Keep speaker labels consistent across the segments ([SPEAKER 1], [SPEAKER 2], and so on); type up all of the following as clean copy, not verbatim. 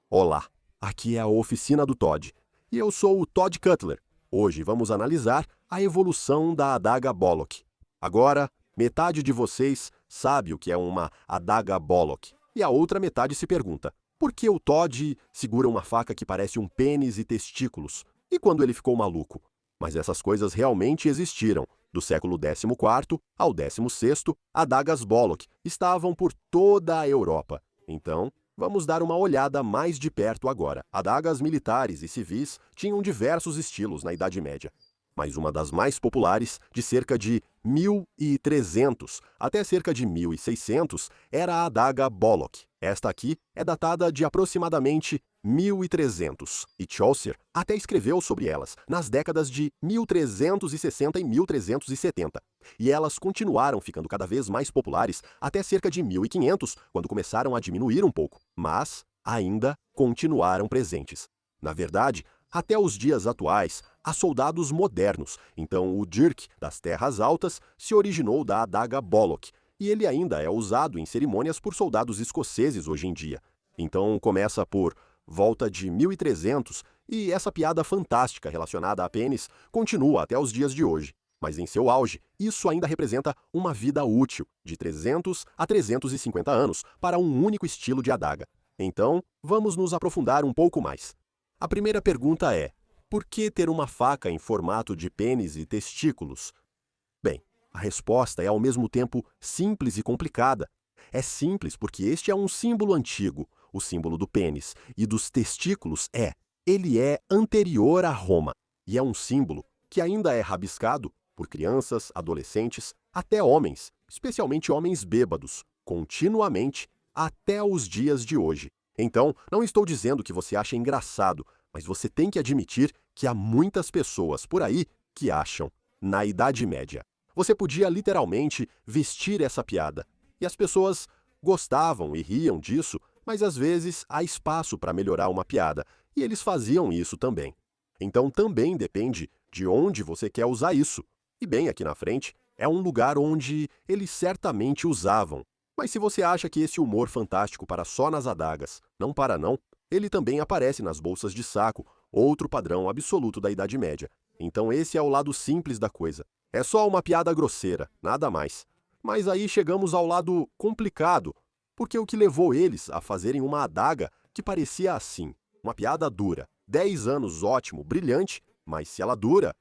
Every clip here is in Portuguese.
[SPEAKER 1] Olá, aqui é a oficina do Todd e eu sou o Todd Cutler. Hoje vamos analisar a evolução da adaga Bollock. Agora, metade de vocês sabe o que é uma adaga Bollock e a outra metade se pergunta: por que o Todd segura uma faca que parece um pênis e testículos? E quando ele ficou maluco? Mas essas coisas realmente existiram. Do século XIV ao XVI, adagas Bollock estavam por toda a Europa. Então, vamos dar uma olhada mais de perto agora. Adagas militares e civis tinham diversos estilos na Idade Média, mas uma das mais populares, de cerca de 1300 até cerca de 1600, era a adaga Bollock. Esta aqui é datada de aproximadamente 1300, e Chaucer até escreveu sobre elas nas décadas de 1360 e 1370. E elas continuaram ficando cada vez mais populares até cerca de 1500, quando começaram a diminuir um pouco, mas ainda continuaram presentes. Na verdade, até os dias atuais, há soldados modernos, então o dirk das terras altas se originou da adaga Bollock, e ele ainda é usado em cerimônias por soldados escoceses hoje em dia. Então começa por volta de 1300 e essa piada fantástica relacionada a pênis continua até os dias de hoje. Mas em seu auge, isso ainda representa uma vida útil, de 300 a 350 anos, para um único estilo de adaga. Então, vamos nos aprofundar um pouco mais. A primeira pergunta é: por que ter uma faca em formato de pênis e testículos? Bem, a resposta é ao mesmo tempo simples e complicada. É simples porque este é um símbolo antigo, o símbolo do pênis, e dos testículos ele é anterior a Roma, e é um símbolo que ainda é rabiscado por crianças, adolescentes, até homens, especialmente homens bêbados, continuamente até os dias de hoje. Então, não estou dizendo que você acha engraçado, mas você tem que admitir que há muitas pessoas por aí que acham. Na Idade Média, você podia literalmente vestir essa piada, e as pessoas gostavam e riam disso, mas às vezes há espaço para melhorar uma piada, e eles faziam isso também. Então também depende de onde você quer usar isso. E bem aqui na frente é um lugar onde eles certamente usavam. Mas se você acha que esse humor fantástico para só nas adagas, não para não, ele também aparece nas bolsas de saco, outro padrão absoluto da Idade Média. Então esse é o lado simples da coisa. É só uma piada grosseira, nada mais. Mas aí chegamos ao lado complicado, porque o que levou eles a fazerem uma adaga que parecia assim, uma piada dura. 10 anos ótimo, brilhante, mas se ela dura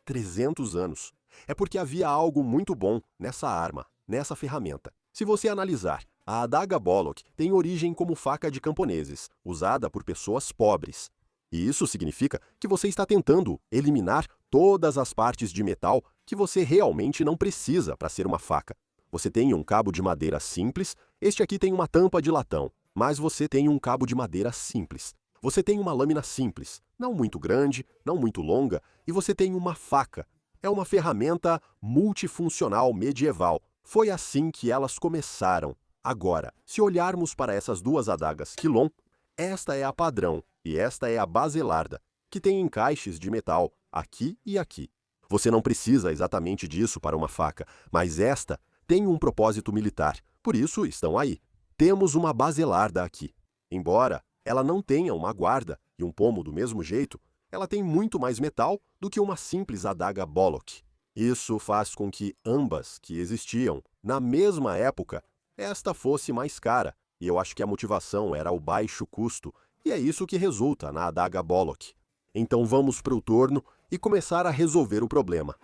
[SPEAKER 1] 300 anos, é porque havia algo muito bom nessa arma, nessa ferramenta. Se você analisar, a adaga Bollock tem origem como faca de camponeses, usada por pessoas pobres. E isso significa que você está tentando eliminar todas as partes de metal que você realmente não precisa para ser uma faca. Você tem um cabo de madeira simples, este aqui tem uma tampa de latão, mas você tem um cabo de madeira simples. Você tem uma lâmina simples, não muito grande, não muito longa, e você tem uma faca. É uma ferramenta multifuncional medieval. Foi assim que elas começaram. Agora, se olharmos para essas duas adagas Quilon, esta é a padrão e esta é a baselarda, que tem encaixes de metal aqui e aqui. Você não precisa exatamente disso para uma faca, mas esta tem um propósito militar, por isso estão aí. Temos uma baselarda aqui. Embora ela não tenha uma guarda e um pomo do mesmo jeito, ela tem muito mais metal do que uma simples adaga Bollock. Isso faz com que ambas que existiam na mesma época, esta fosse mais cara, e eu acho que a motivação era o baixo custo, e é isso que resulta na adaga Bollock. Então vamos para o torno e começar a resolver o problema.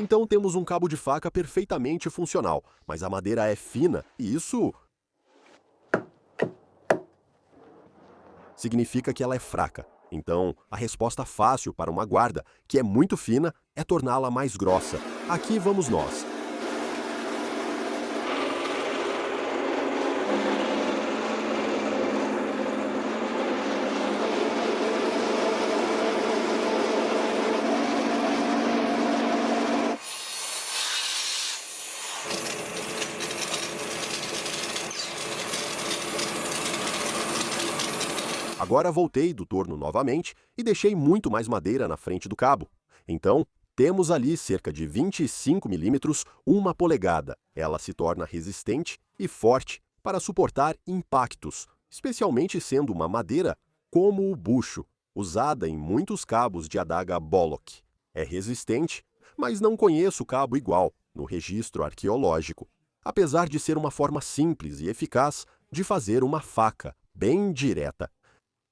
[SPEAKER 1] Então temos um cabo de faca perfeitamente funcional, mas a madeira é fina e isso significa que ela é fraca. Então, a resposta fácil para uma guarda, que é muito fina, é torná-la mais grossa. Aqui vamos nós. Agora voltei do torno novamente e deixei muito mais madeira na frente do cabo. Então, temos ali cerca de 25 milímetros, 1 polegada. Ela se torna resistente e forte para suportar impactos, especialmente sendo uma madeira como o bucho, usada em muitos cabos de adaga Bollock. É resistente, mas não conheço cabo igual no registro arqueológico, apesar de ser uma forma simples e eficaz de fazer uma faca bem direta.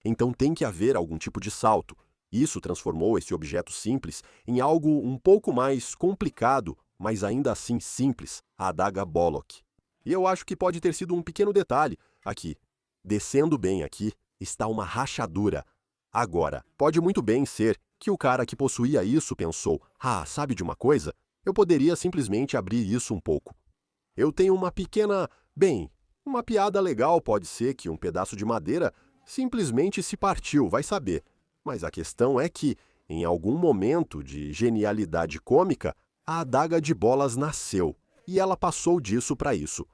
[SPEAKER 1] Então tem que haver algum tipo de salto. Isso transformou esse objeto simples em algo um pouco mais complicado, mas ainda assim simples, a adaga Bollock. E eu acho que pode ter sido um pequeno detalhe aqui. Descendo bem aqui está uma rachadura. Agora, pode muito bem ser que o cara que possuía isso pensou: sabe de uma coisa? Eu poderia simplesmente abrir isso um pouco. Eu tenho uma pequena... uma piada legal pode ser que um pedaço de madeira simplesmente se partiu, vai saber. Mas a questão é que, em algum momento de genialidade cômica, a adaga de bolas nasceu, e ela passou disso para isso.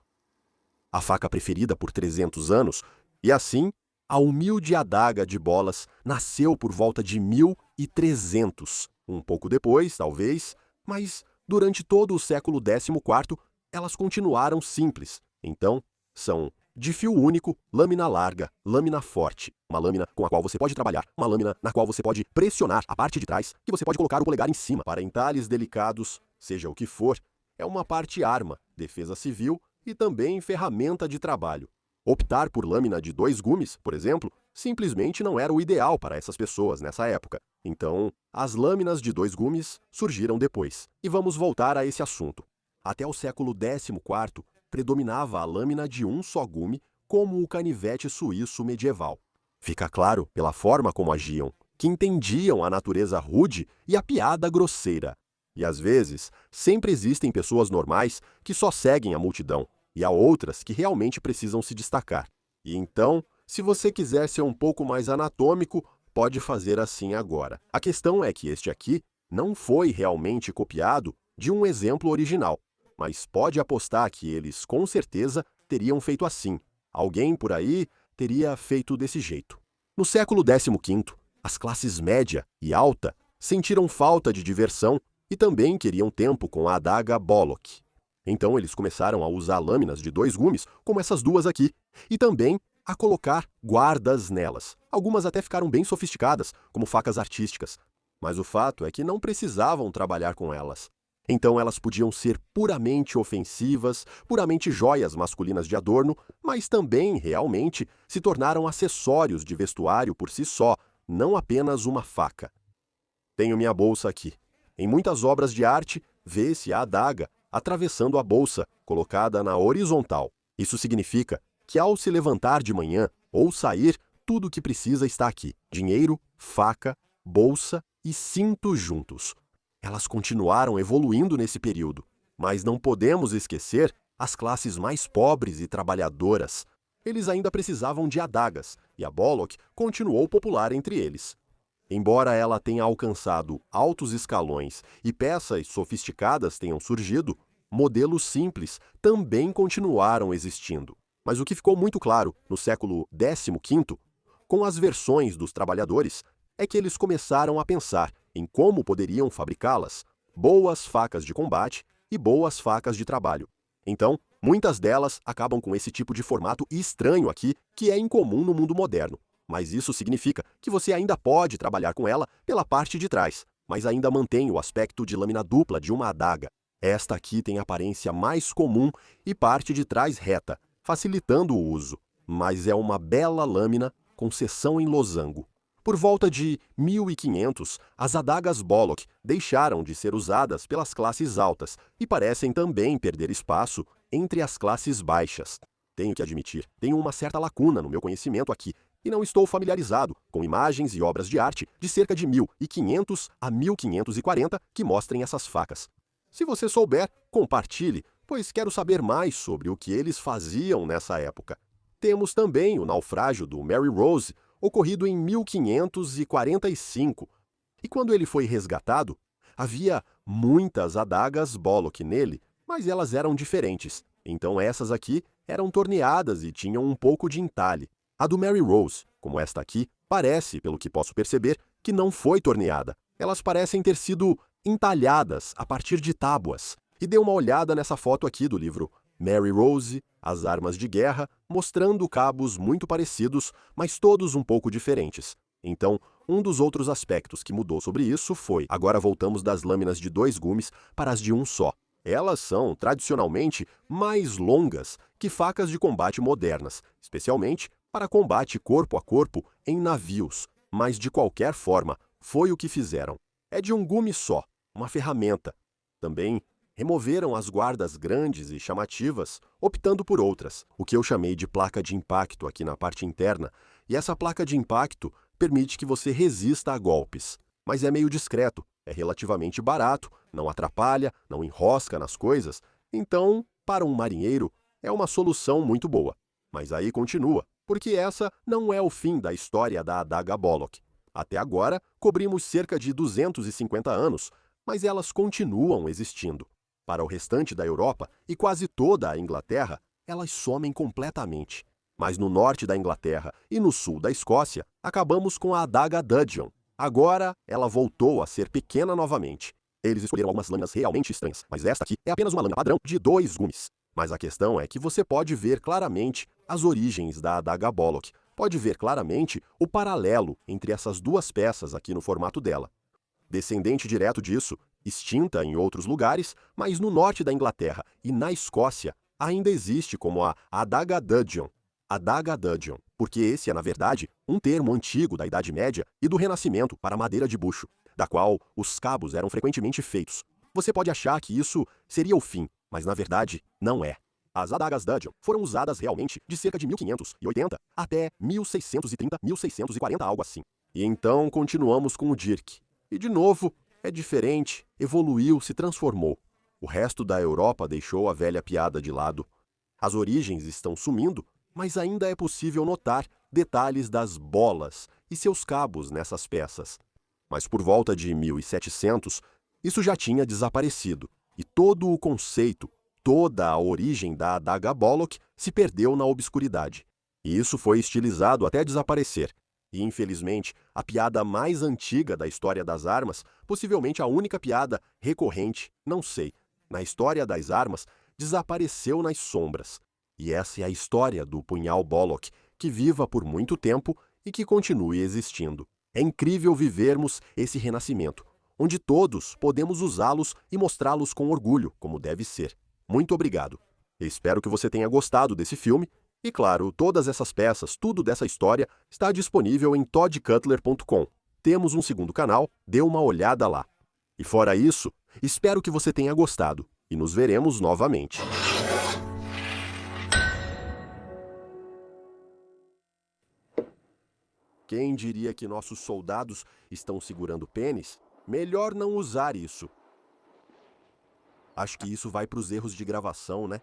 [SPEAKER 1] A faca preferida por 300 anos, e assim, a humilde adaga de bolas nasceu por volta de 1300, um pouco depois, talvez, mas durante todo o século XIV, elas continuaram simples. Então, são de fio único, lâmina larga, lâmina forte, uma lâmina com a qual você pode trabalhar, uma lâmina na qual você pode pressionar a parte de trás, que você pode colocar o polegar em cima. Para entalhes delicados, seja o que for, é uma parte arma, defesa civil e também ferramenta de trabalho. Optar por lâmina de 2 gumes, por exemplo, simplesmente não era o ideal para essas pessoas nessa época. Então, as lâminas de 2 gumes surgiram depois. E vamos voltar a esse assunto. Até o século XIV, predominava a lâmina de um só gume, como o canivete suíço medieval. Fica claro pela forma como agiam, que entendiam a natureza rude e a piada grosseira. E às vezes, sempre existem pessoas normais que só seguem a multidão, e há outras que realmente precisam se destacar. E então, se você quiser ser um pouco mais anatômico, pode fazer assim agora. A questão é que este aqui não foi realmente copiado de um exemplo original, mas pode apostar que eles, com certeza, teriam feito assim. Alguém por aí teria feito desse jeito. No século XV, as classes média e alta sentiram falta de diversão e também queriam tempo com a adaga Bollock. Então eles começaram a usar lâminas de 2 gumes, como essas duas aqui, e também a colocar guardas nelas. Algumas até ficaram bem sofisticadas, como facas artísticas. Mas o fato é que não precisavam trabalhar com elas. Então elas podiam ser puramente ofensivas, puramente joias masculinas de adorno, mas também, realmente, se tornaram acessórios de vestuário por si só, não apenas uma faca. Tenho minha bolsa aqui. Em muitas obras de arte, vê-se a adaga atravessando a bolsa, colocada na horizontal. Isso significa que ao se levantar de manhã ou sair, tudo o que precisa está aqui: dinheiro, faca, bolsa e cinto juntos. Elas continuaram evoluindo nesse período, mas não podemos esquecer as classes mais pobres e trabalhadoras. Eles ainda precisavam de adagas, e a Bollock continuou popular entre eles. Embora ela tenha alcançado altos escalões e peças sofisticadas tenham surgido, modelos simples também continuaram existindo. Mas o que ficou muito claro no século XV, com as versões dos trabalhadores, é que eles começaram a pensar em como poderiam fabricá-las, boas facas de combate e boas facas de trabalho. Então, muitas delas acabam com esse tipo de formato estranho aqui, que é incomum no mundo moderno. Mas isso significa que você ainda pode trabalhar com ela pela parte de trás, mas ainda mantém o aspecto de lâmina dupla de uma adaga. Esta aqui tem aparência mais comum e parte de trás reta, facilitando o uso, mas é uma bela lâmina com seção em losango. Por volta de 1500, as adagas Bollock deixaram de ser usadas pelas classes altas e parecem também perder espaço entre as classes baixas. Tenho que admitir, tenho uma certa lacuna no meu conhecimento aqui e não estou familiarizado com imagens e obras de arte de cerca de 1500 a 1540 que mostrem essas facas. Se você souber, compartilhe, pois quero saber mais sobre o que eles faziam nessa época. Temos também o naufrágio do Mary Rose, ocorrido em 1545, e quando ele foi resgatado, havia muitas adagas Bollock nele, mas elas eram diferentes. Então essas aqui eram torneadas e tinham um pouco de entalhe. A do Mary Rose, como esta aqui, parece, pelo que posso perceber, que não foi torneada. Elas parecem ter sido entalhadas a partir de tábuas. E dê uma olhada nessa foto aqui do livro Mary Rose, As Armas de Guerra, mostrando cabos muito parecidos, mas todos um pouco diferentes. Então, um dos outros aspectos que mudou sobre isso foi: agora voltamos das lâminas de 2 gumes para as de um só. Elas são, tradicionalmente, mais longas que facas de combate modernas, especialmente para combate corpo a corpo em navios, mas de qualquer forma, foi o que fizeram. É de um gume só, uma ferramenta. Também removeram as guardas grandes e chamativas, optando por outras, o que eu chamei de placa de impacto aqui na parte interna, e essa placa de impacto permite que você resista a golpes. Mas é meio discreto, é relativamente barato, não atrapalha, não enrosca nas coisas, então, para um marinheiro, é uma solução muito boa. Mas aí continua, porque essa não é o fim da história da adaga Bollock. Até agora, cobrimos cerca de 250 anos, mas elas continuam existindo. Para o restante da Europa e quase toda a Inglaterra, elas somem completamente. Mas no norte da Inglaterra e no sul da Escócia, acabamos com a adaga Dudgeon. Agora, ela voltou a ser pequena novamente. Eles escolheram algumas lâminas realmente estranhas, mas esta aqui é apenas uma lâmina padrão de 2 gumes. Mas a questão é que você pode ver claramente as origens da adaga Bollock. Pode ver claramente o paralelo entre essas 2 peças aqui no formato dela. Descendente direto disso, extinta em outros lugares, mas no norte da Inglaterra e na Escócia ainda existe como a adaga Dudgeon. Adaga Dudgeon, porque esse é, na verdade, um termo antigo da Idade Média e do Renascimento para madeira de bucho, da qual os cabos eram frequentemente feitos. Você pode achar que isso seria o fim, mas na verdade não é. As adagas Dudgeon foram usadas realmente de cerca de 1580 até 1630, 1640, algo assim. E então continuamos com o Dirk. E de novo, é diferente, evoluiu, se transformou. O resto da Europa deixou a velha piada de lado. As origens estão sumindo, mas ainda é possível notar detalhes das bolas e seus cabos nessas peças. Mas por volta de 1700, isso já tinha desaparecido, e todo o conceito, toda a origem da adaga Bollock se perdeu na obscuridade. E isso foi estilizado até desaparecer. E, infelizmente, a piada mais antiga da história das armas, possivelmente a única piada recorrente, não sei, na história das armas, desapareceu nas sombras. E essa é a história do punhal Bollock, que viva por muito tempo e que continue existindo. É incrível vivermos esse renascimento, onde todos podemos usá-los e mostrá-los com orgulho, como deve ser. Muito obrigado. Espero que você tenha gostado desse filme. E claro, todas essas peças, tudo dessa história, está disponível em toddcutler.com. Temos um segundo canal, dê uma olhada lá. E fora isso, espero que você tenha gostado, e nos veremos novamente. Quem diria que nossos soldados estão segurando pênis? Melhor não usar isso. Acho que isso vai para os erros de gravação, né?